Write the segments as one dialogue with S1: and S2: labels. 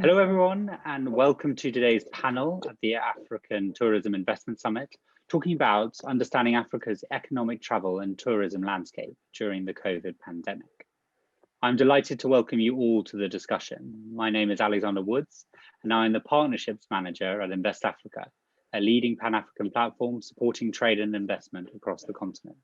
S1: Hello, everyone, and welcome to today's panel at the African Tourism Investment Summit, talking about understanding Africa's economic travel and tourism landscape during the COVID pandemic. I'm delighted to welcome you all to the discussion. My name is Alexander Woods, and I'm the Partnerships Manager at Invest Africa, a leading Pan-African platform supporting trade and investment across the continent.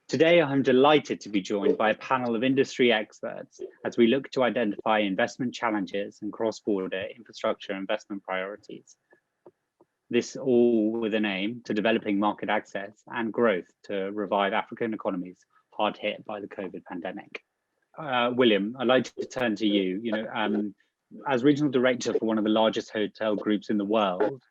S1: Today, I'm delighted to be joined by a panel of industry experts as we look to identify investment challenges and cross-border infrastructure investment priorities. This all with an aim to developing market access and growth to revive African economies hard hit by the COVID pandemic. William, I'd like to turn to you. As regional director for one of the largest hotel groups in the world,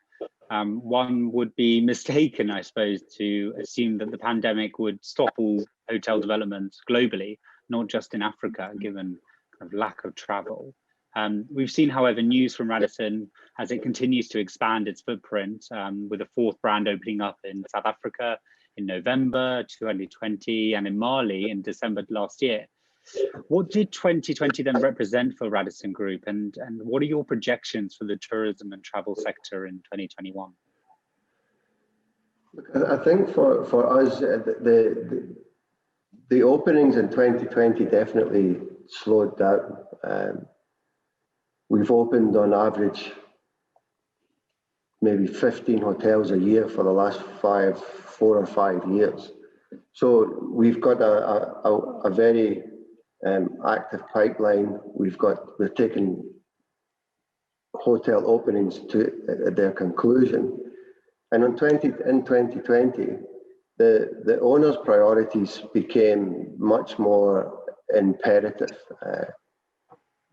S1: one would be mistaken, I suppose, to assume that the pandemic would stop all hotel development globally, not just in Africa, given kind of lack of travel. We've seen, however, news from Radisson as it continues to expand its footprint, with a fourth brand opening up in South Africa in November 2020 and in Mali in December last year. What did 2020 then represent for Radisson Group, and what are your projections for the tourism and travel sector in 2021?
S2: I think for us, the openings in 2020 definitely slowed down. We've opened on average maybe 15 hotels a year for the last 4 or 5 years. So we've got a very active pipeline. We're taking hotel openings to their conclusion, and in 2020, the owners' priorities became much more imperative.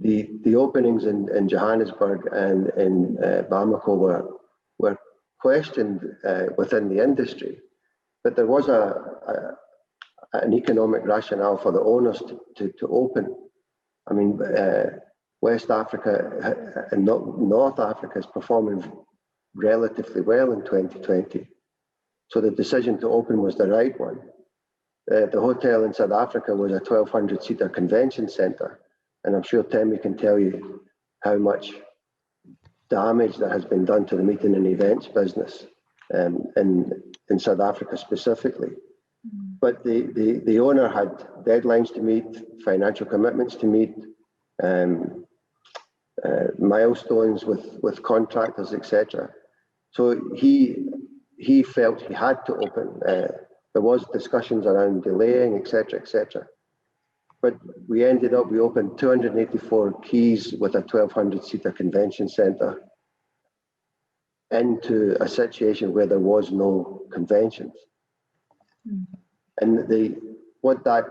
S2: The openings in Johannesburg and in Bamako were questioned within the industry, but there was an economic rationale for the owners to open. I mean, West Africa and North Africa is performing relatively well in 2020. So the decision to open was the right one. The hotel in South Africa was a 1,200-seater convention center, and I'm sure Temi can tell you how much damage that has been done to the meeting and events business in South Africa specifically. But the owner had deadlines to meet, financial commitments to meet, milestones with contractors, etc. So he felt he had to open. There was discussions around delaying, etc., etc. But we opened 284 keys with a 1,200-seater convention center into a situation where there was no conventions. And what that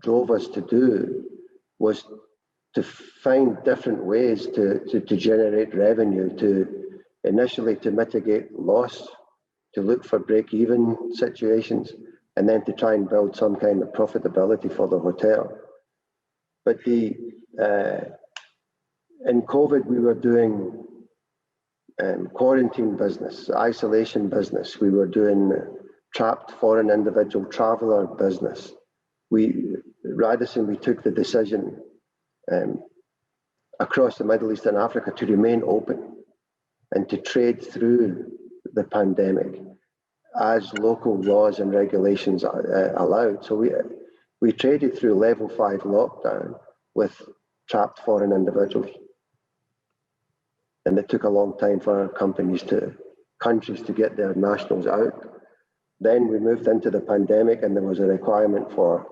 S2: drove us to do was to find different ways to generate revenue, initially to mitigate loss, to look for break-even situations, and then to try and build some kind of profitability for the hotel. But in COVID, we were doing quarantine business, isolation business. We were doing trapped foreign individual traveller business. Radisson, we took the decision across the Middle East and Africa to remain open and to trade through the pandemic as local laws and regulations allowed. So we traded through level 5 lockdown with trapped foreign individuals. And it took a long time for our countries to get their nationals out. Then we moved into the pandemic, and there was a requirement for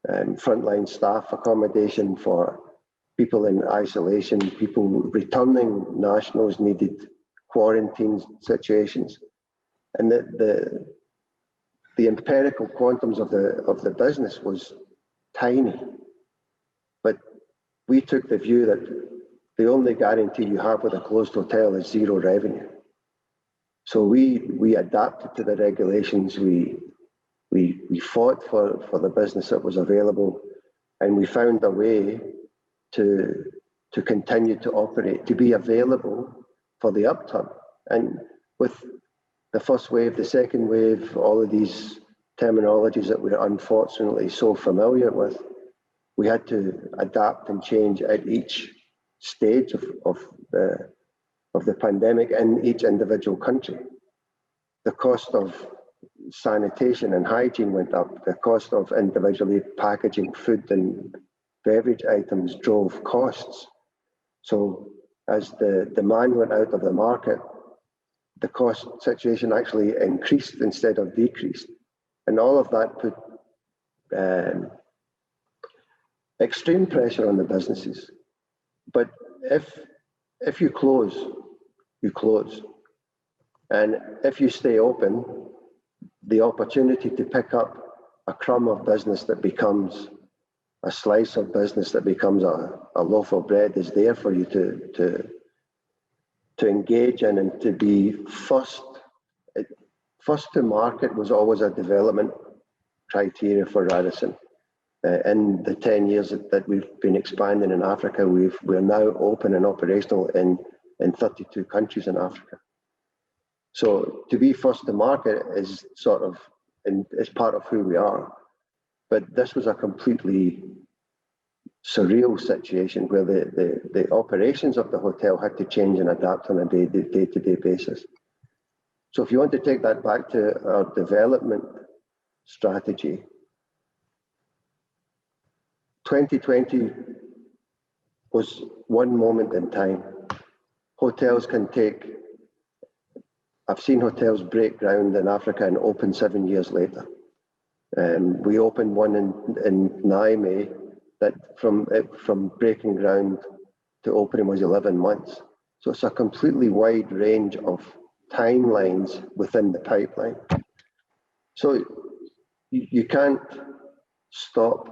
S2: frontline staff accommodation for people in isolation. People returning nationals needed quarantine situations, and the empirical quantums of the business was tiny. But we took the view that the only guarantee you have with a closed hotel is zero revenue. So we adapted to the regulations. We fought for the business that was available, and we found a way to continue to operate, to be available for the upturn. And with the first wave, the second wave, all of these terminologies that we're unfortunately so familiar with, we had to adapt and change at each stage of the pandemic in each individual country. The cost of sanitation and hygiene went up. The cost of individually packaging food and beverage items drove costs. So as the demand went out of the market, the cost situation actually increased instead of decreased. And all of that put extreme pressure on the businesses. But if you close, you close. And if you stay open, the opportunity to pick up a crumb of business that becomes a slice of business that becomes a loaf of bread is there for you to engage in and to be first. First to market was always a development criteria for Radisson. In the 10 years that we've been expanding in Africa, we're now open and operational in 32 countries in Africa. So to be first to market is is part of who we are. But this was a completely surreal situation where the operations of the hotel had to change and adapt on a day-to-day basis. So if you want to take that back to our development strategy, 2020 was one moment in time. Hotels can take, I've seen hotels break ground in Africa and open 7 years later. We opened one in Niamey that from breaking ground to opening was 11 months. So it's a completely wide range of timelines within the pipeline. So you can't stop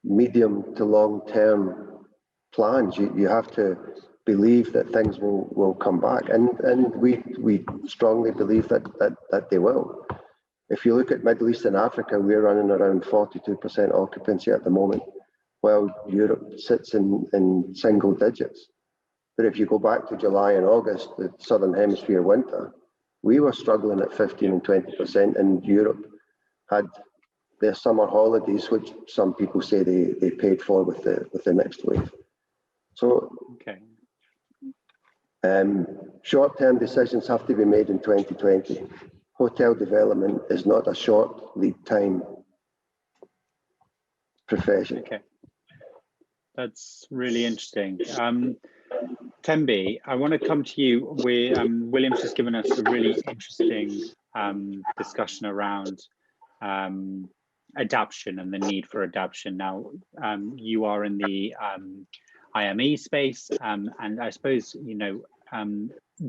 S2: medium to long-term plans. You have to believe that things will come back, and we strongly believe that they will. If you look at Middle East and Africa, we're running around 42% occupancy at the moment, while Europe sits in single digits. But if you go back to July and August, the Southern Hemisphere winter, we were struggling at 15 and 20%, and Europe had their summer holidays, which some people say they paid for with the next wave. So
S1: okay.
S2: Short-term decisions have to be made in 2020. Hotel development is not a short lead time profession.
S1: Okay, that's really interesting. Tembi, I want to come to you. William's just given us a really interesting discussion around adaptation and the need for adaptation. Now, you are in the IME space, and I suppose, you know,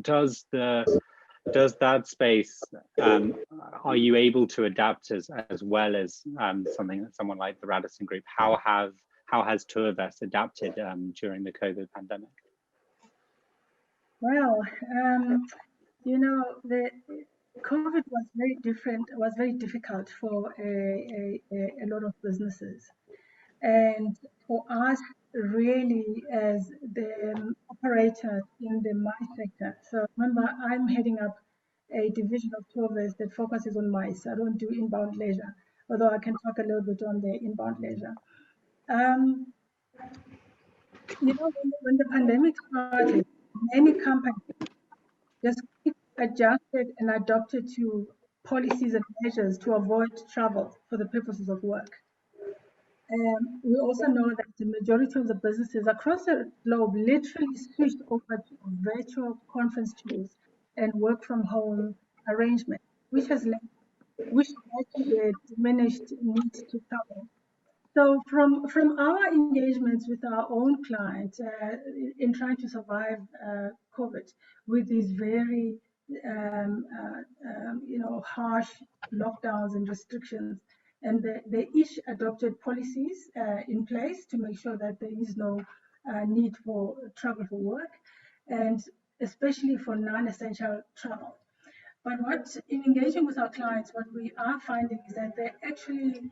S1: does that space, are you able to adapt as well as someone like the Radisson Group? How has Tourvest adapted during the COVID pandemic?
S3: Well, you know, the COVID was very different. It was very difficult for a lot of businesses, and for us, really, as the operator in the MICE sector. So remember, I'm heading up a division of Tourvest that focuses on MICE. I don't do inbound leisure, although I can talk a little bit on the inbound leisure. You know, when the pandemic started, many companies just adjusted and adopted to policies and measures to avoid travel for the purposes of work. We also know that the majority of the businesses across the globe literally switched over to virtual conference tools and work from home arrangements, which led to the diminished need to travel. So from our engagements with our own clients in trying to survive COVID with these very harsh lockdowns and restrictions, and they each adopted policies in place to make sure that there is no need for travel for work, and especially for non-essential travel. But in engaging with our clients, what we are finding is that they actually,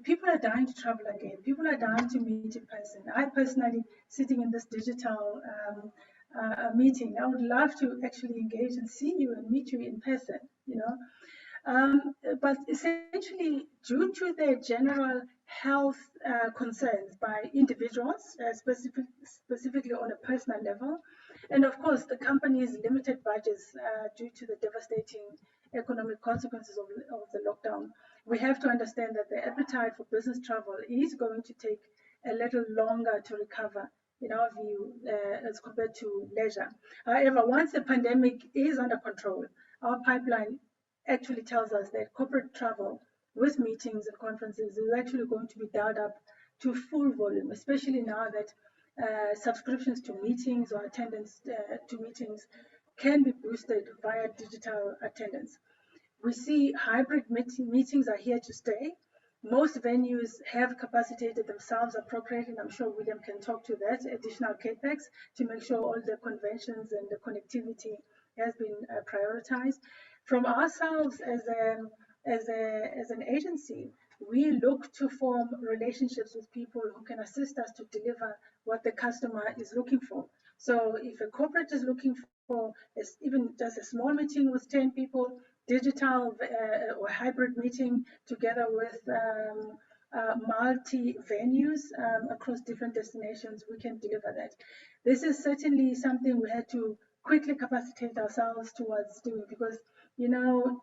S3: people are dying to travel again. People are dying to meet in person. I personally, sitting in this digital meeting, I would love to actually engage and see you and meet you in person, you know. But essentially, due to the general health concerns by individuals, specifically on a personal level, and of course, the company's limited budgets due to the devastating economic consequences of the lockdown, we have to understand that the appetite for business travel is going to take a little longer to recover, in our view, as compared to leisure. However, once the pandemic is under control, our pipeline actually tells us that corporate travel with meetings and conferences is actually going to be dialed up to full volume, especially now that subscriptions to meetings or attendance to meetings can be boosted via digital attendance. We see hybrid meetings are here to stay. Most venues have capacitated themselves appropriately, and I'm sure William can talk to that, additional capex to make sure all the conventions and the connectivity has been prioritized. From ourselves as an agency, we look to form relationships with people who can assist us to deliver what the customer is looking for. So if a corporate is looking for even just a small meeting with 10 people, digital or hybrid meeting together with multi venues across different destinations, we can deliver that. This is certainly something we had to quickly capacitate ourselves towards doing, because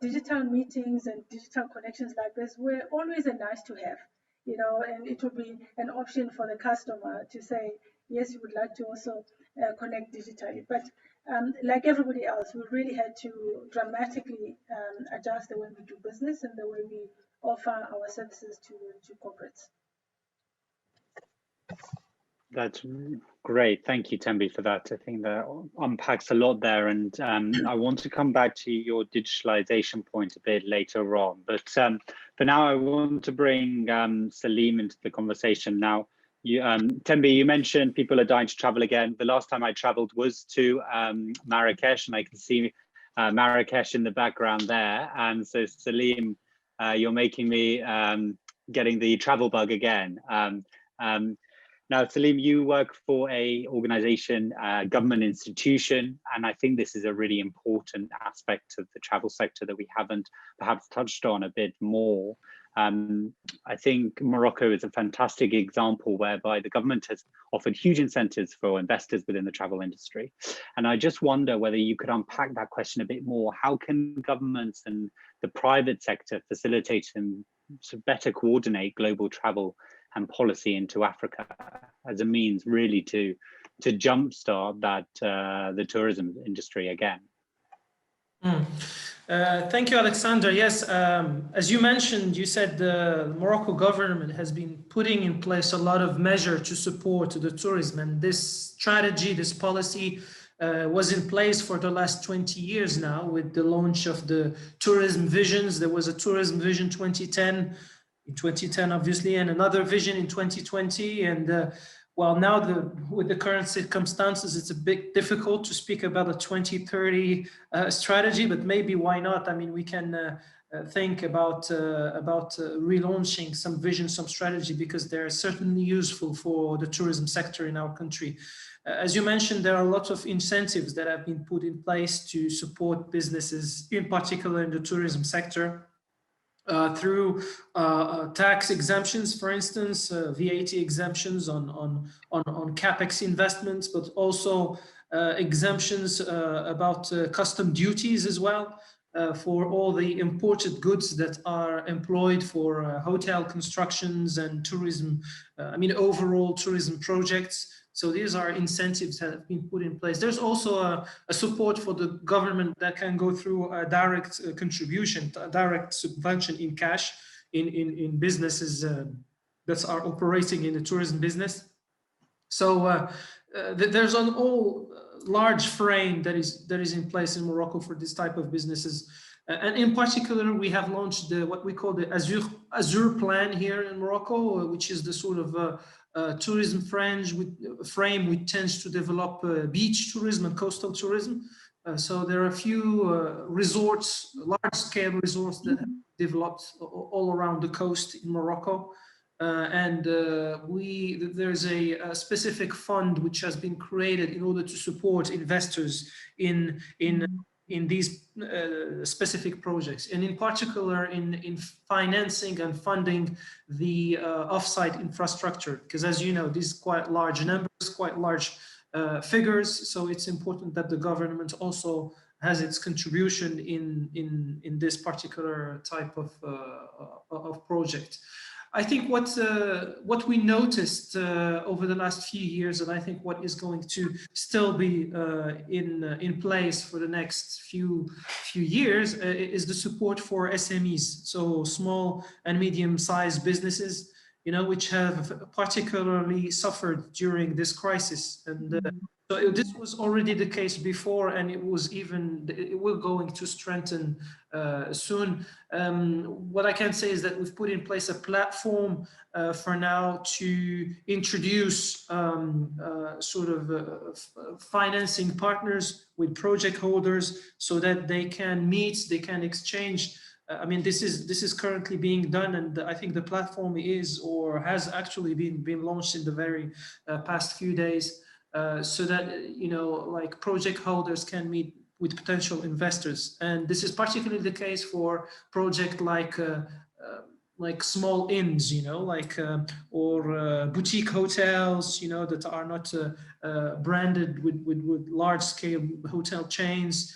S3: digital meetings and digital connections like this were always a nice to have, and it would be an option for the customer to say, yes, you would like to also connect digitally. But like everybody else, we really had to dramatically adjust the way we do business and the way we offer our services to corporates.
S1: That's great. Thank you, Tembi, for that. I think that unpacks a lot there. And I want to come back to your digitalization point a bit later on. But for now, I want to bring Salim into the conversation. Now, Tembi, you mentioned people are dying to travel again. The last time I traveled was to Marrakesh, and I can see Marrakesh in the background there. And so, Salim, you're making me getting the travel bug again. Now, Salim, you work for a organization, government institution, and I think this is a really important aspect of the travel sector that we haven't perhaps touched on a bit more. I think Morocco is a fantastic example whereby the government has offered huge incentives for investors within the travel industry. And I just wonder whether you could unpack that question a bit more. How can governments and the private sector facilitate and better coordinate global travel and policy into Africa as a means really to jumpstart that the tourism industry again?
S4: Thank you, Alexander. Yes, as you mentioned, you said the Morocco government has been putting in place a lot of measures to support the tourism, and this strategy, this policy was in place for the last 20 years now with the launch of the tourism visions. There was a tourism vision 2010, in 2010 obviously, and another vision in 2020. And well, now with the current circumstances, it's a bit difficult to speak about a 2030 strategy, but maybe why not? I mean, we can think about relaunching some vision, some strategy, because they're certainly useful for the tourism sector in our country. As you mentioned, there are lots of incentives that have been put in place to support businesses, in particular in the tourism sector. Through tax exemptions, for instance, VAT exemptions on capex investments, but also exemptions about custom duties as well for all the imported goods that are employed for hotel constructions and tourism, overall tourism projects. So these are incentives that have been put in place. There's also a support for the government that can go through a direct contribution, a direct subvention in cash in businesses that are operating in the tourism business. So there's an all large frame that is in place in Morocco for this type of businesses. And in particular, we have launched what we call the Azure plan here in Morocco, which is the sort of tourism frame which tends to develop beach tourism and coastal tourism. So there are a few resorts, large-scale resorts that have developed all around the coast in Morocco. And there's a specific fund which has been created in order to support investors in in these specific projects, and in particular in financing and funding the offsite infrastructure, because as you know, these quite large numbers, quite large figures, so it's important that the government also has its contribution in this particular type of project. I think what we noticed over the last few years, and I think what is going to still be in place for the next few years, is the support for SMEs, so small and medium-sized businesses, which have particularly suffered during this crisis. And so this was already the case before, and it will going to strengthen soon. What I can say is that we've put in place a platform for now to introduce sort of financing partners with project holders, so that they can meet, they can exchange. I mean, this is currently being done, and I think the platform is or has actually been launched in the very past few days, so that like project holders can meet with potential investors. And this is particularly the case for projects like small inns, or boutique hotels, that are not branded with large-scale hotel chains.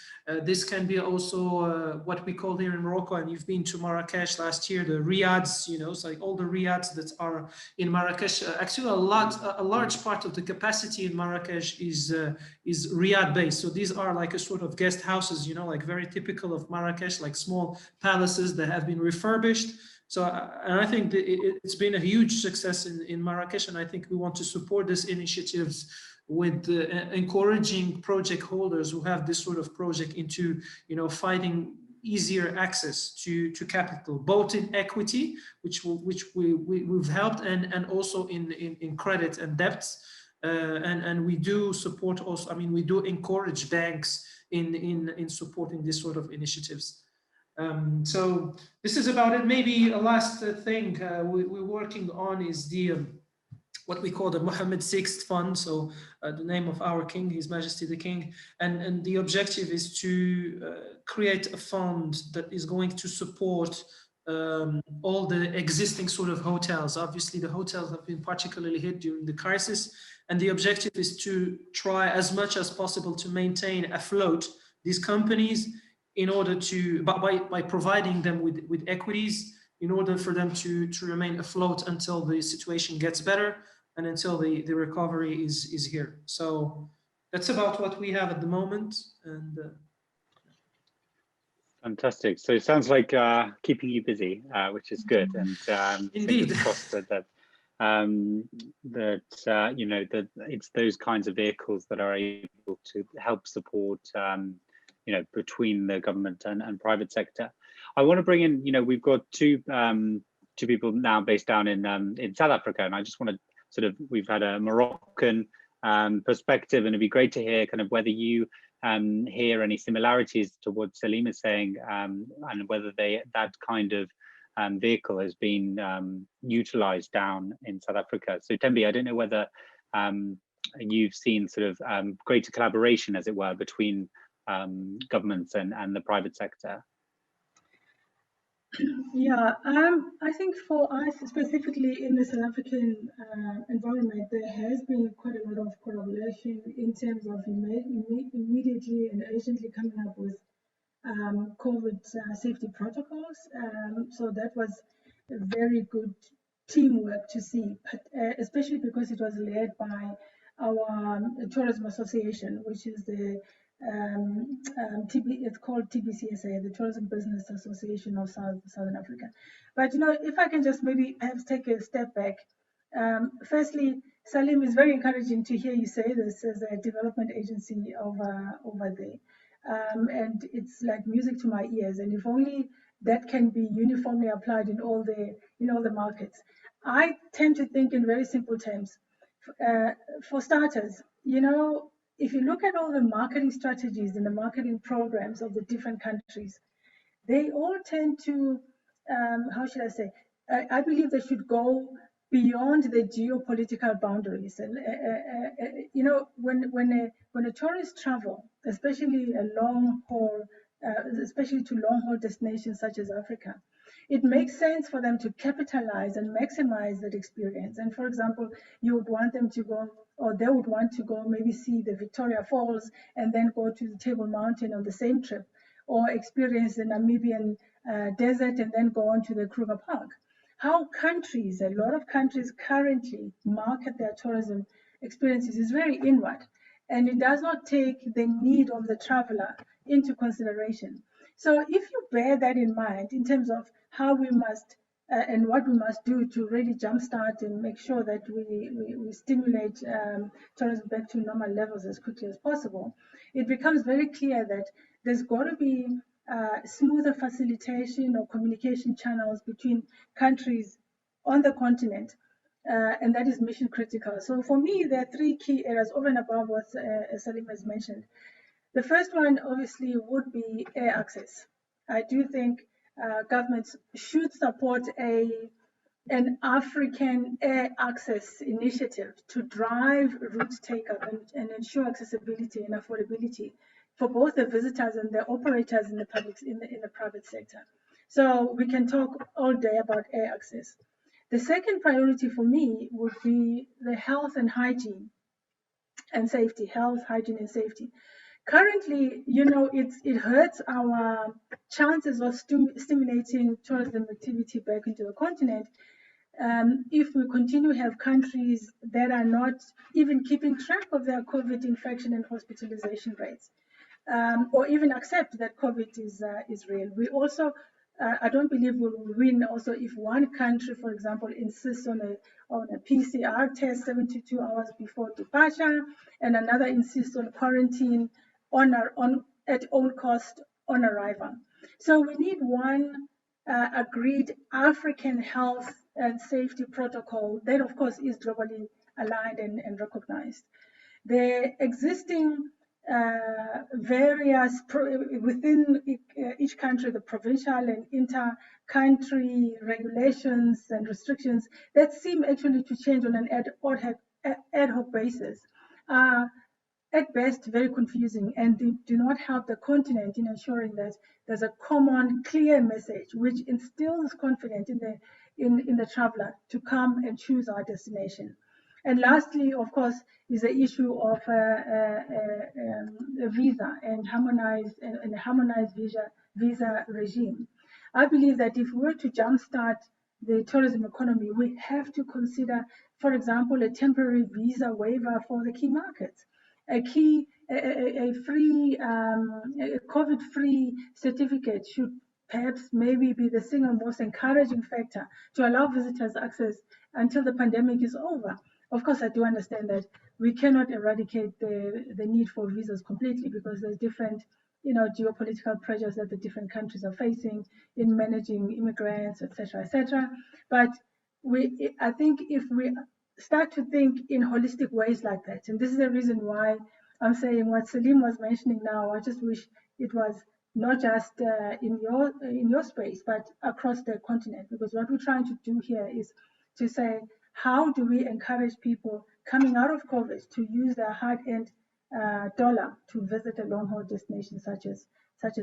S4: This can be also what we call here in Morocco, and you've been to Marrakesh last year, the riads, it's like all the riads that are in Marrakesh. Actually, a large part of the capacity in Marrakesh is riad based. So these are like a sort of guest houses, like very typical of Marrakesh, like small palaces that have been refurbished. So, and I think it's been a huge success in Marrakesh, and I think we want to support these initiatives with encouraging project holders who have this sort of project into, finding easier access to capital, both in equity, which we've helped, and also in credit and debts, and we do support also. I mean, we do encourage banks in supporting this sort of initiatives. So this is about it. Maybe a last thing we're working on is the what we call the Mohammed VI Fund, so the name of our king, His Majesty the King, and the objective is to create a fund that is going to support all the existing sort of hotels. Obviously, the hotels have been particularly hit during the crisis, and the objective is to try as much as possible to maintain afloat these companies in order to, by providing them with equities, in order for them to remain afloat until the situation gets better and until the recovery is here. So that's about what we have at the moment. And
S1: fantastic. So it sounds like keeping you busy, which is good. And
S4: indeed,
S1: crossed that it's those kinds of vehicles that are able to help support between the government and private sector. I want to bring in, we've got two people now based down in South Africa, and I just want to we've had a Moroccan perspective, and it'd be great to hear kind of whether you hear any similarities to what Salim is saying, and whether that kind of vehicle has been utilized down in South Africa. So Tembi, I don't know whether you've seen sort of greater collaboration, as it were, between governments and the private sector.
S3: Yeah, I think for us, specifically in the South African environment, there has been quite a lot of collaboration in terms of immediately and urgently coming up with COVID safety protocols. So that was a very good teamwork to see, but, especially because it was led by our tourism association, which is the it's called TBCSA, the Tourism Business Association of Southern Africa. But if I can just maybe perhaps take a step back. Firstly, Salim, is very encouraging to hear you say this as a development agency over there, and it's like music to my ears. And if only that can be uniformly applied in all the markets. I tend to think in very simple terms. For starters, if you look at all the marketing strategies and the marketing programs of the different countries, they all tend to, how should I say, I believe they should go beyond the geopolitical boundaries. And you know, when a tourist travel, especially a long haul, especially to long haul destinations such as Africa, it makes sense for them to capitalize and maximize that experience. And for example, you would want them to go, or they would want to go maybe see the Victoria Falls and then go to the Table Mountain on the same trip, or experience the Namibian desert and then go on to the Kruger Park. How countries, a lot of countries currently market their tourism experiences is very inward, and it does not take the need of the traveler into consideration. So if you bear that in mind in terms of how we must and what we must do to really jumpstart and make sure that we stimulate tourism back to normal levels as quickly as possible, it becomes very clear that there's got to be smoother facilitation or communication channels between countries on the continent, and that is mission critical. So for me, there are three key areas over and above what Salim has mentioned. The first one obviously would be air access. I do think governments should support an African air access initiative to drive route take-up and ensure accessibility and affordability for both the visitors and the operators in the private sector. So we can talk all day about air access. The second priority for me would be the health and hygiene and safety, health, hygiene, and safety. Currently, you know, it hurts our chances of stimulating tourism activity back into the continent if we continue to have countries that are not even keeping track of their COVID infection and hospitalization rates, or even accept that COVID is real. We also, I don't believe we will win also if one country, for example, insists on a PCR test 72 hours before departure, and another insists on quarantine at all cost on arrival. So we need one agreed African health and safety protocol that, of course, is globally aligned and recognized. The existing various within each country, the provincial and inter-country regulations and restrictions that seem actually to change on an ad hoc basis are at best very confusing, and they do not help the continent in ensuring that there's a common, clear message which instills confidence in the traveler to come and choose our destination. And lastly, of course, is the issue of a visa and a harmonized visa regime. I believe that if we were to jumpstart the tourism economy, we have to consider, for example, a temporary visa waiver for the key markets, a free, a COVID-free certificate should perhaps maybe be the single most encouraging factor to allow visitors access until the pandemic is over. Of course, I do understand that we cannot eradicate the need for visas completely because there's different, you know, geopolitical pressures that the different countries are facing in managing immigrants, etc., etc. But I think if we start to think in holistic ways like that, and this is the reason why I'm saying what Salim was mentioning now, I just wish it was not just in your space, but across the continent, because what we're trying to do here is to say, how do we encourage people coming out of COVID to use their hard-earned dollar to visit a long-haul destination such as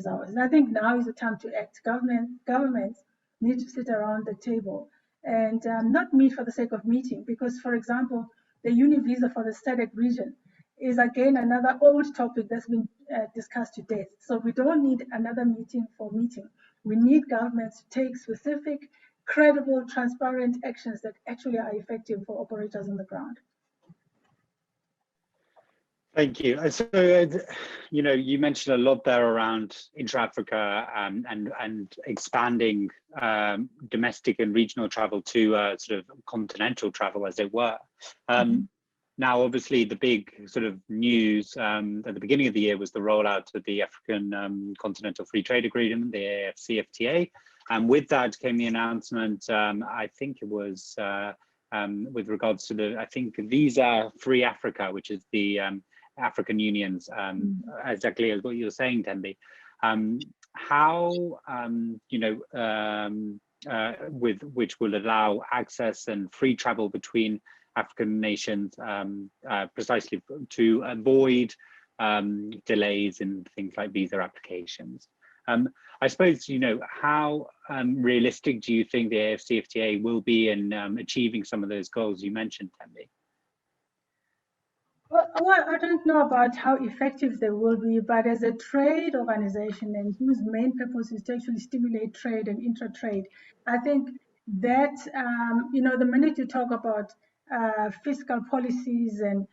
S3: ours? And I think now is the time to act. Governments need to sit around the table and not meet for the sake of meeting, because, for example, the Univisa for the SADC region is again another old topic that's been discussed to death. So we don't need another meeting for meeting. We need governments to take specific, credible, transparent actions that actually are effective for operators on the ground.
S1: Thank you. So, you know, you mentioned a lot there around intra-Africa and expanding domestic and regional travel to sort of continental travel, as it were. Now, obviously, the big sort of news at the beginning of the year was the rollout of the African Continental Free Trade Agreement, the AFCFTA. And with that came the announcement, I think it was with regards to the, I think, Visa Free Africa, which is the African Union's, exactly as what you were saying, Tembi. How, you know, which will allow access and free travel between African nations, precisely to avoid delays in things like visa applications. I suppose, how realistic do you think the AFCFTA will be in achieving some of those goals you mentioned, Tembi?
S3: Well, I don't know about how effective they will be, but as a trade organization and whose main purpose is to actually stimulate trade and intra-trade, I think that, the minute you talk about fiscal policies and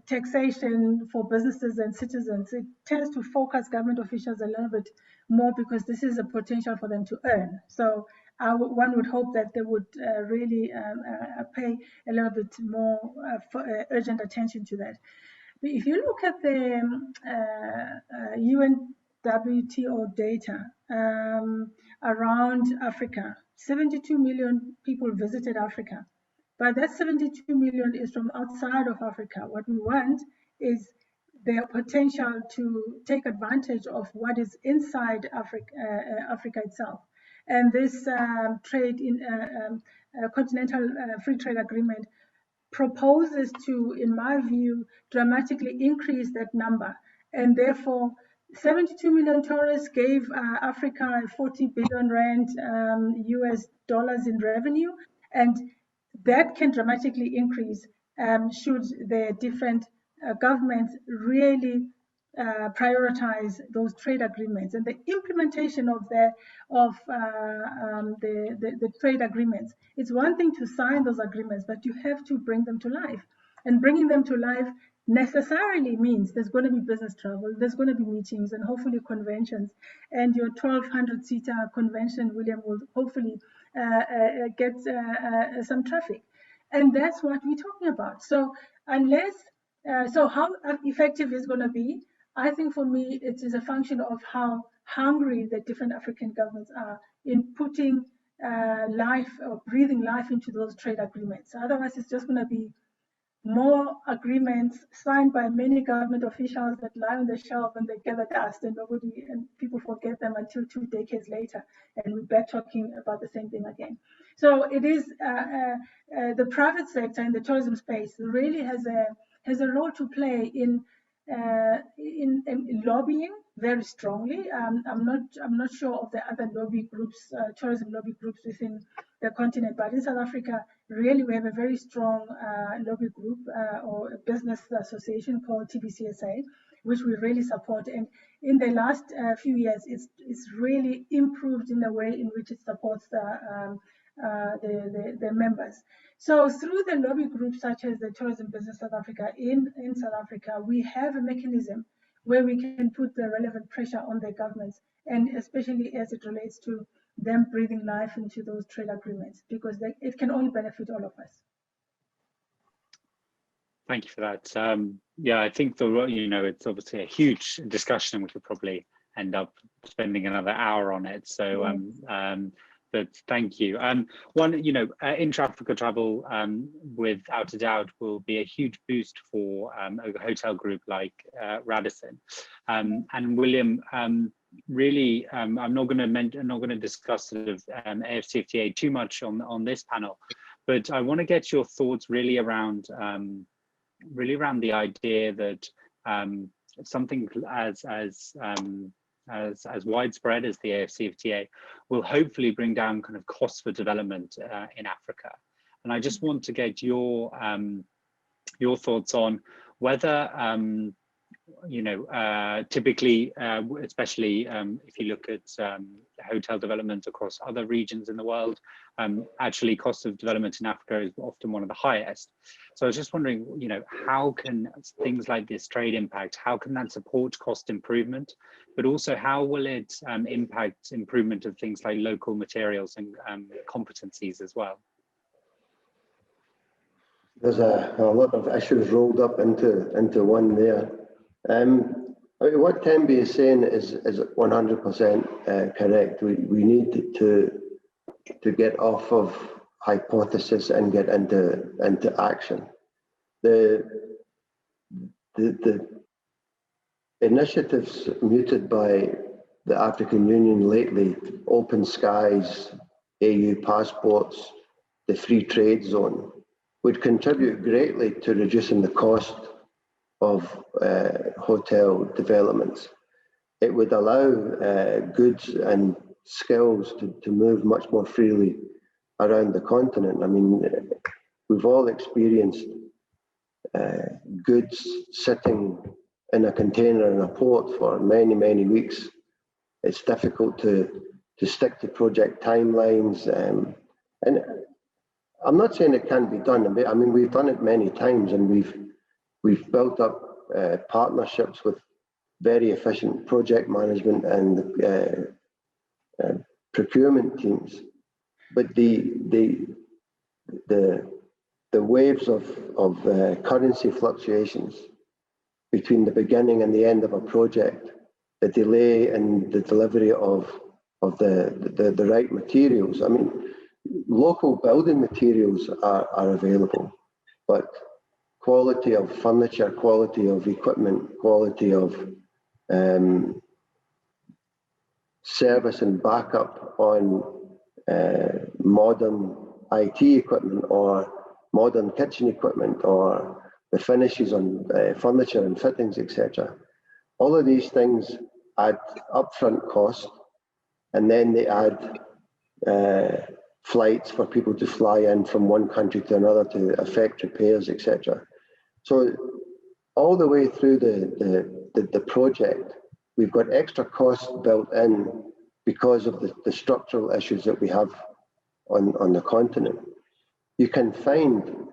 S3: taxation for businesses and citizens, it tends to focus government officials a little bit more because this is a potential for them to earn. So one would hope that they would really pay a little bit more urgent attention to that. But if you look at the UNWTO data around Africa, 72 million people visited Africa. But that 72 million is from outside of Africa. What we want is the potential to take advantage of what is inside Africa itself. And this trade in continental free trade agreement proposes to, in my view, dramatically increase that number. And therefore, 72 million tourists gave Africa 40 billion rand US dollars in revenue. And that can dramatically increase should the different governments really prioritize those trade agreements and the implementation of the trade agreements. It's one thing to sign those agreements, but you have to bring them to life. And bringing them to life necessarily means there's going to be business travel, there's going to be meetings and hopefully conventions. And your 1,200-seater convention, William, will hopefully get some traffic. And that's what we're talking about. So unless, so how effective is going to be? I think for me, it is a function of how hungry the different African governments are in putting life or breathing life into those trade agreements. Otherwise, it's just going to be more agreements signed by many government officials that lie on the shelf and they gather dust and people forget them until 2 decades later, and we're back talking about the same thing again. So it is the private sector in the tourism space really has a role to play in lobbying very strongly. I'm not sure of the other lobby groups, tourism lobby groups within the continent, but in South Africa, really we have a very strong lobby group or a business association called TBCSA, which we really support. And in the last few years, it's really improved in the way in which it supports the members. So through the lobby groups such as the Tourism Business South Africa in South Africa, we have a mechanism where we can put the relevant pressure on the governments, and especially as it relates to them breathing life into those trade agreements, because it can only benefit all of us.
S1: Thank you for that. Yeah, I think it's obviously a huge discussion. We could probably end up spending another hour on it. So, but thank you. Intra-Africa travel, without a doubt, will be a huge boost for a hotel group like Radisson. And William, really, I'm not going to discuss sort of AFCFTA too much on this panel, but I want to get your thoughts really around the idea that something as widespread as the AFCFTA will hopefully bring down kind of costs for development in Africa. And I just want to get your thoughts on whether typically, especially if you look at hotel development across other regions in the world, actually cost of development in Africa is often one of the highest. So I was just wondering, how can things like this trade impact, how can that support cost improvement, but also how will it impact improvement of things like local materials and competencies as well?
S2: There's a lot of issues rolled up into one there. What Tembi is saying is 100% correct. We need to get off of hypothesis and get into action. The initiatives mooted by the African Union lately, open skies, AU passports, the free trade zone, would contribute greatly to reducing the cost of hotel developments. It would allow goods and skills to move much more freely around the continent. I mean, we've all experienced goods sitting in a container in a port for many, many weeks. It's difficult to stick to project timelines. And I'm not saying it can't be done. I mean, we've done it many times, and we've built up partnerships with very efficient project management and procurement teams. But the waves of currency fluctuations between the beginning and the end of a project, the delay in the delivery of the right materials. I mean, local building materials are available, but quality of furniture, quality of equipment, quality of service and backup on modern IT equipment or modern kitchen equipment or the finishes on furniture and fittings, etc. All of these things add upfront cost, and then they add flights for people to fly in from one country to another to effect repairs, etc. So all the way through the project, we've got extra costs built in because of the structural issues that we have on the continent. You can find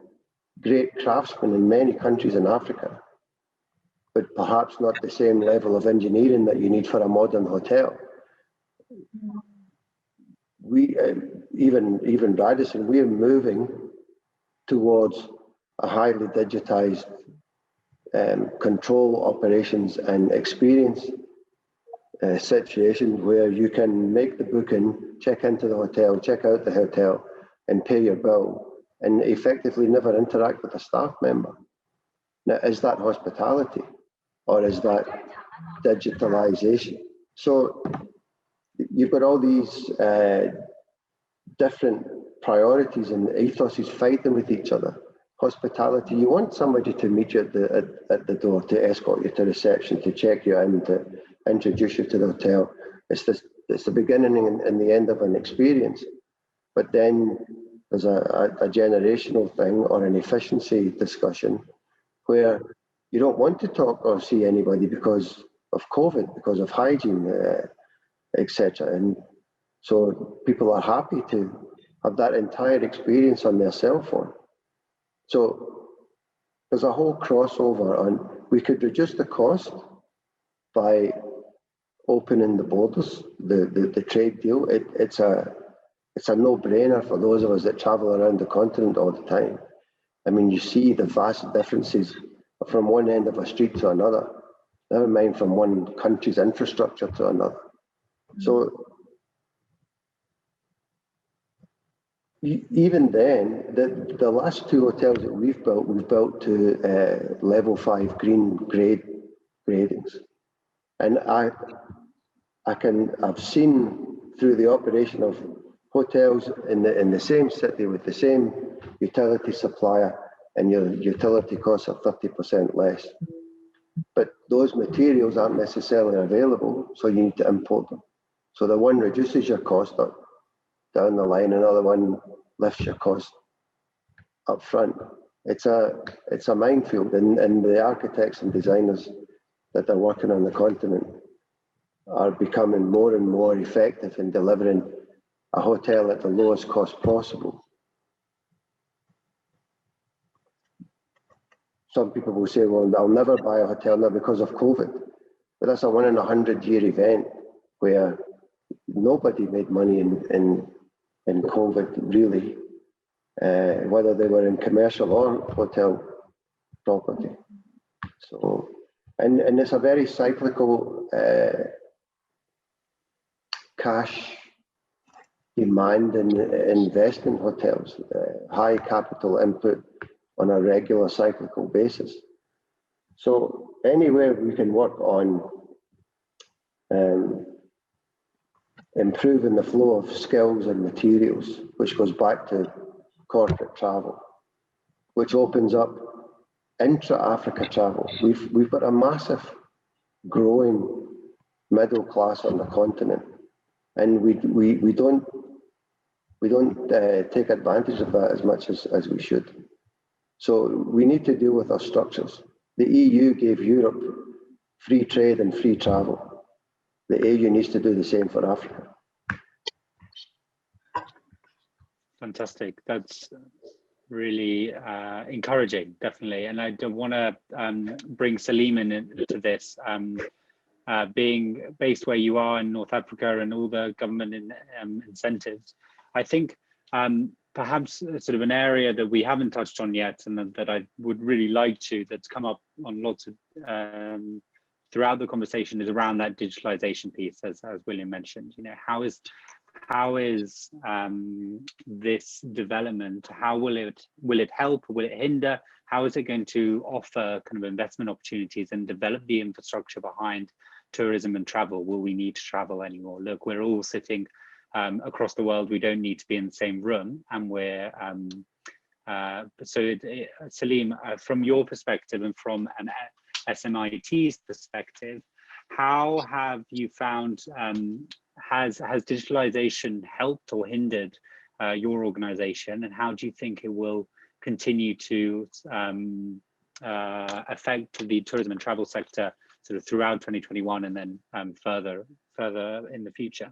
S2: great craftsmen in many countries in Africa, but perhaps not the same level of engineering that you need for a modern hotel. We, even Radisson, we are moving towards a highly digitized control operations and experience situation where you can make the booking, check into the hotel, check out the hotel, and pay your bill, and effectively never interact with a staff member. Now, is that hospitality, or is that digitalization? So you've got all these different priorities, and ethoses fighting with each other. Hospitality, you want somebody to meet you at the door, to escort you to reception, to check you in, to introduce you to the hotel. It's the beginning and the end of an experience. But then there's a generational thing or an efficiency discussion where you don't want to talk or see anybody because of COVID, because of hygiene, etc. And so people are happy to have that entire experience on their cell phone. So there's a whole crossover on, we could reduce the cost by opening the borders, the trade deal. It's a no-brainer for those of us that travel around the continent all the time. I mean, you see the vast differences from one end of a street to another, never mind from one country's infrastructure to another. So even then, the last two hotels that we've built to level 5 green gradings. And I've seen through the operation of hotels in the same city with the same utility supplier, and your utility costs are 30% less. But those materials aren't necessarily available, so you need to import them. So the one reduces your cost up down the line, another one lifts your cost up front. It's a minefield, and the architects and designers that are working on the continent are becoming more and more effective in delivering a hotel at the lowest cost possible. Some people will say, well, I'll never buy a hotel now because of COVID. But that's a 1 in 100 year event where nobody made money in COVID, really, whether they were in commercial or hotel property. So, and it's a very cyclical cash demand and investment hotels, high capital input on a regular cyclical basis. So anywhere we can work on improving the flow of skills and materials, which goes back to corporate travel, which opens up intra-Africa travel. We've got a massive growing middle class on the continent, and we don't take advantage of that as much as we should. So we need to deal with our structures. The EU gave Europe free trade and free travel. The EU needs to do the same for Africa.
S1: Fantastic. That's really encouraging, definitely. And I do want to bring Salim into this. Being based where you are in North Africa and all the government incentives, I think perhaps sort of an area that we haven't touched on yet, and that I would really like to, that's come up on lots of throughout the conversation, is around that digitalization piece, as William mentioned. You know, how is this development? How will it help? Will it hinder? How is it going to offer kind of investment opportunities and develop the infrastructure behind tourism and travel? Will we need to travel anymore? Look, we're all sitting across the world. We don't need to be in the same room, and we're Salim, from your perspective and from an SMIT's perspective, how have you found has digitalization helped or hindered your organization, and how do you think it will continue to affect the tourism and travel sector sort of throughout 2021 and then further in the future?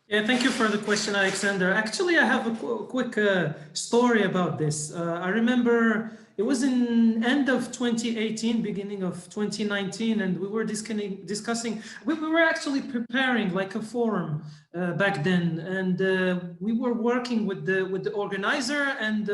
S4: Yeah, thank you for the question, Alexander. Actually, I have a quick story about this. I remember it was in end of 2018, beginning of 2019, and we were discussing, we were actually preparing like a forum back then, and we were working with the organizer, and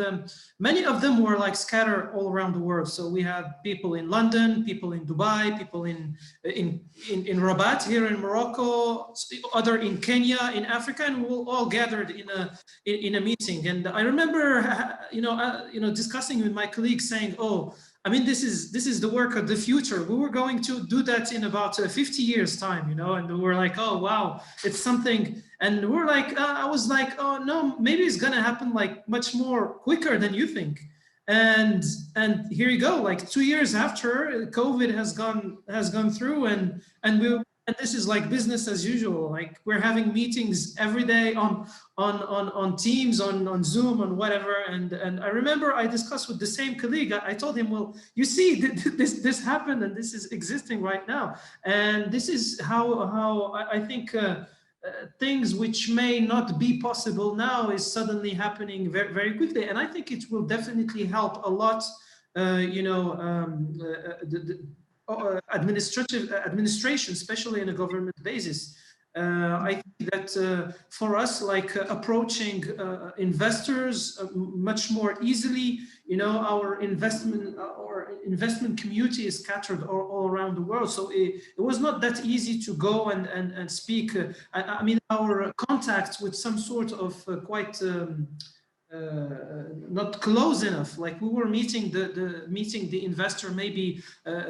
S4: many of them were like scattered all around the world. So we had people in London, people in Dubai, people in Rabat here in Morocco, other in Kenya, in Africa, and we all gathered in a meeting. And I remember, discussing with my colleagues, saying, "Oh, I mean, this is the work of the future. We were going to do that in about 50 years time, you know." And we were like, "Oh, wow, it's something." And we're like, I was like, "Oh no, maybe it's gonna happen like much more quicker than you think." And here you go, like 2 years after, COVID has gone through, and this is like business as usual. Like we're having meetings every day on Teams, on Zoom, on whatever. And I remember I discussed with the same colleague. I told him, "Well, you see, this happened, and this is existing right now." And this is how I think things which may not be possible now is suddenly happening very, very quickly. And I think it will definitely help a lot, administration, especially in a government basis. I think that for us, like approaching investors much more easily, you know, our investment community is scattered all around the world. So it was not that easy to go and speak. I mean, our contacts with some sort of quite not close enough. Like we were meeting the investor maybe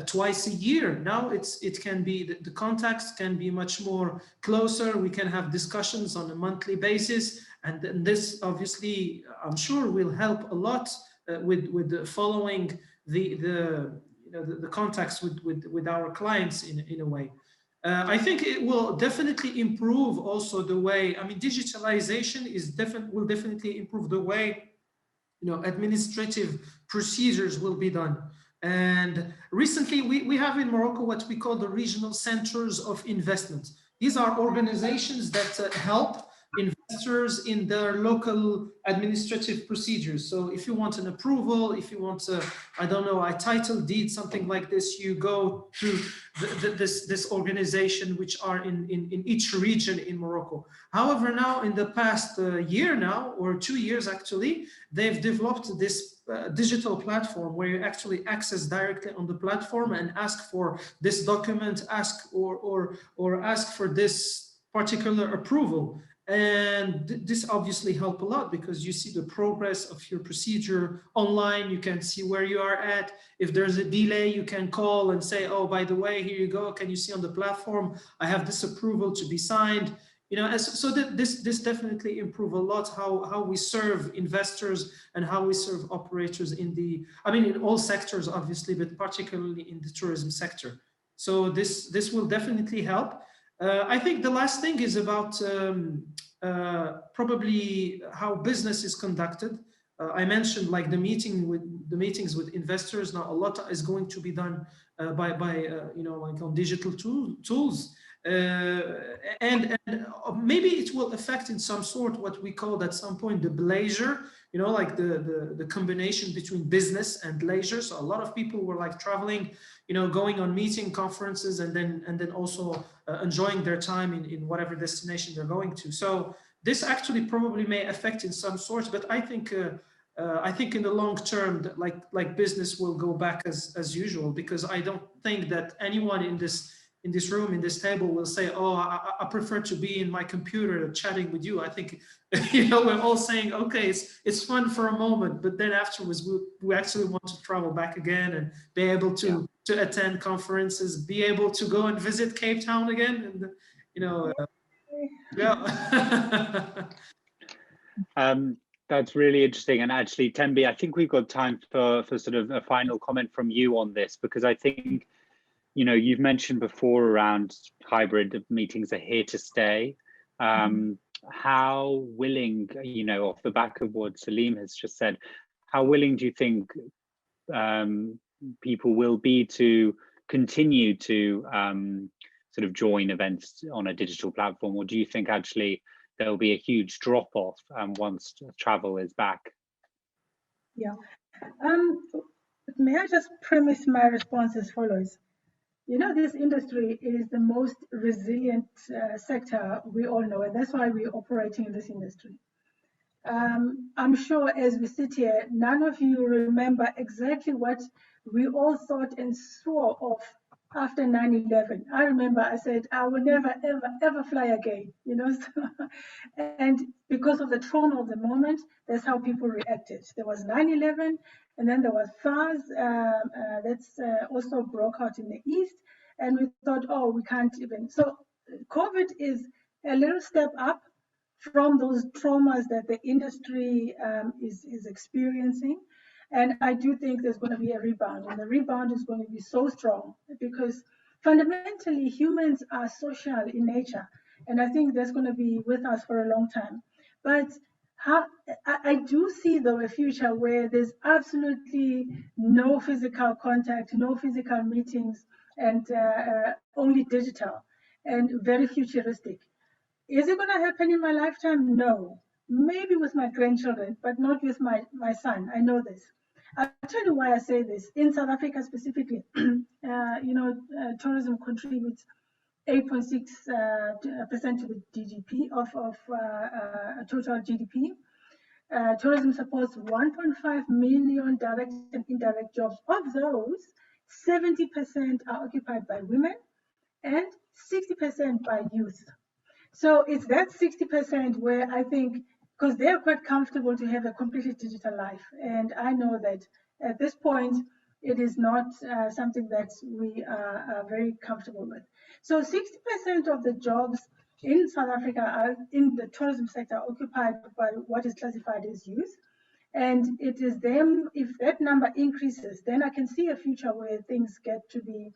S4: twice a year. Now it can be the contacts can be much more closer. We can have discussions on a monthly basis, and this obviously I'm sure will help a lot with following the contacts with our clients in a way. I think it will definitely improve also the way, I mean, digitalization will definitely improve the way, you know, administrative procedures will be done. And recently we have in Morocco what we call the regional centers of investment. These are organizations that help investors in their local administrative procedures. So if you want an approval, if you want I don't know, a title deed, something like this, you go to this organization which are in each region in Morocco. However, now in the past year now, or 2 years actually, they've developed this digital platform where you actually access directly on the platform and ask for this document, ask or ask for this particular approval. And this obviously help a lot because you see the progress of your procedure online. You can see where you are at. If there's a delay, you can call and say, oh, by the way, here you go. Can you see on the platform, I have this approval to be signed. You know, so that this definitely improve a lot how we serve investors and how we serve operators in all sectors, obviously, but particularly in the tourism sector. So this will definitely help. I think the last thing is about probably how business is conducted. I mentioned like the meetings with investors. Now a lot is going to be done by like on digital tools, and maybe it will affect in some sort what we called at some point the leisure. You know, like the combination between business and leisure. So a lot of people were like traveling, you know, going on meeting conferences and then also enjoying their time in whatever destination they're going to. So this actually probably may affect in some sort, but I think in the long term, that like business will go back as usual, because I don't think that anyone in this room, in this table, will say, oh, I prefer to be in my computer chatting with you. I think, you know, we're all saying, okay, it's fun for a moment, but then afterwards we actually want to travel back again and be able to attend conferences, be able to go and visit Cape Town again, and you know,
S1: That's really interesting. And actually, Tembi, I think we've got time for sort of a final comment from you on this, because I think, you know, you've mentioned before around hybrid meetings are here to stay. How willing, you know, off the back of what Salim has just said, how willing do you think people will be to continue to sort of join events on a digital platform? Or do you think actually there'll be a huge drop off once travel is back?
S3: Yeah. May I just premise my response as follows? You know, this industry is the most resilient sector we all know, and that's why we're operating in this industry. I'm sure as we sit here, none of you remember exactly what we all thought and swore off after 9/11. I remember I said, I will never, ever, ever fly again, you know. And because of the trauma of the moment, that's how people reacted. There was 9/11, and then there was SARS that's also broke out in the East. And we thought, oh, we can't even. So COVID is a little step up from those traumas that the industry is experiencing. And I do think there's going to be a rebound, and the rebound is going to be so strong because fundamentally humans are social in nature. And I think that's going to be with us for a long time. But I do see, though, a future where there's absolutely no physical contact, no physical meetings, and only digital and very futuristic. Is it going to happen in my lifetime? No. Maybe with my grandchildren, but not with my son. I know this. I'll tell you why I say this. In South Africa specifically, tourism contributes 8.6% to the GDP of total GDP. Tourism supports 1.5 million direct and indirect jobs. Of those, 70% are occupied by women and 60% by youth. So it's that 60% where I think, because they're quite comfortable to have a completely digital life. And I know that at this point, it is not something that we are very comfortable with. So 60% of the jobs in South Africa are in the tourism sector occupied by what is classified as youth. And it is them, if that number increases, then I can see a future where things get to be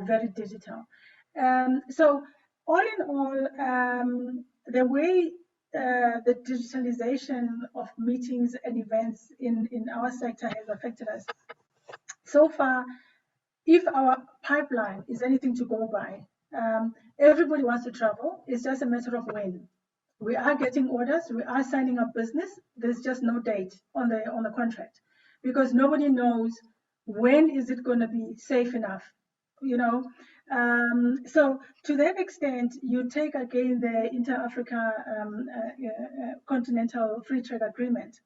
S3: very digital. So all in all, the way the digitalization of meetings and events in our sector has affected us so far, if our pipeline is anything to go by, everybody wants to travel. It's just a matter of when. We are getting orders. We are signing up business. There's just no date on the contract because nobody knows when is it going to be safe enough, you know. So to that extent, you take again the Inter-Africa Continental Free Trade Agreement.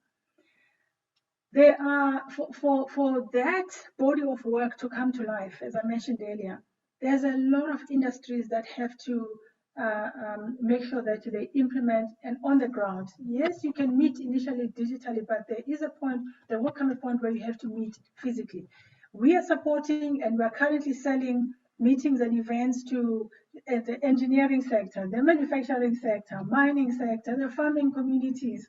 S3: There are, for that body of work to come to life, as I mentioned earlier, there's a lot of industries that have to make sure that they implement and on the ground. Yes, you can meet initially digitally, but there is a point, there will come a point where you have to meet physically. We are supporting and we are currently selling meetings and events to the engineering sector, the manufacturing sector, mining sector, the farming communities,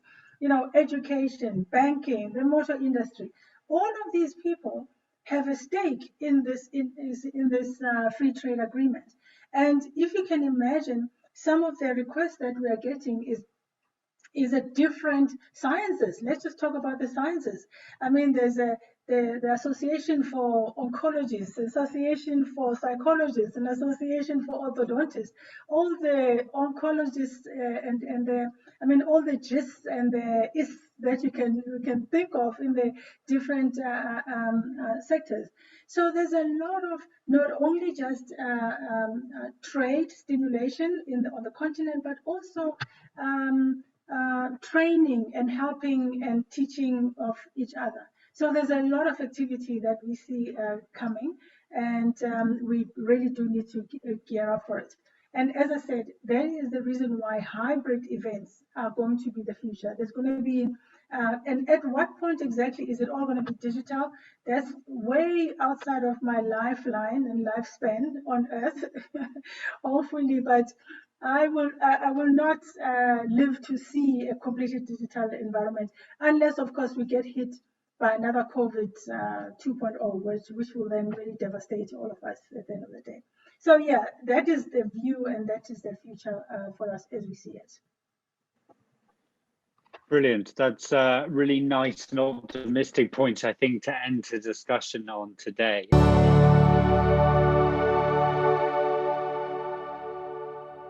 S3: education, banking, the motor industry. All of these people have a stake in this free trade agreement. And if you can imagine, some of the requests that we are getting is a different sciences. Let's just talk about the sciences. I mean, there's the Association for Oncologists, Association for Psychologists, and Association for Orthodontists. All the oncologists and the, I mean, all the GIST and the IS that you can think of in the different sectors. So there's a lot of not only just trade stimulation on the continent, but also training and helping and teaching of each other. So there's a lot of activity that we see coming, and we really do need to gear up for it. And as I said, that is the reason why hybrid events are going to be the future. There's going to be, and at what point exactly is it all going to be digital? That's way outside of my lifeline and lifespan on Earth, hopefully, but I will not live to see a completely digital environment unless, of course, we get hit by another COVID 2.0, which will then really devastate all of us at the end of the day. So yeah, that is the view and that is the future for us as we see it.
S1: Brilliant. That's a really nice and optimistic point, I think, to end the discussion on today.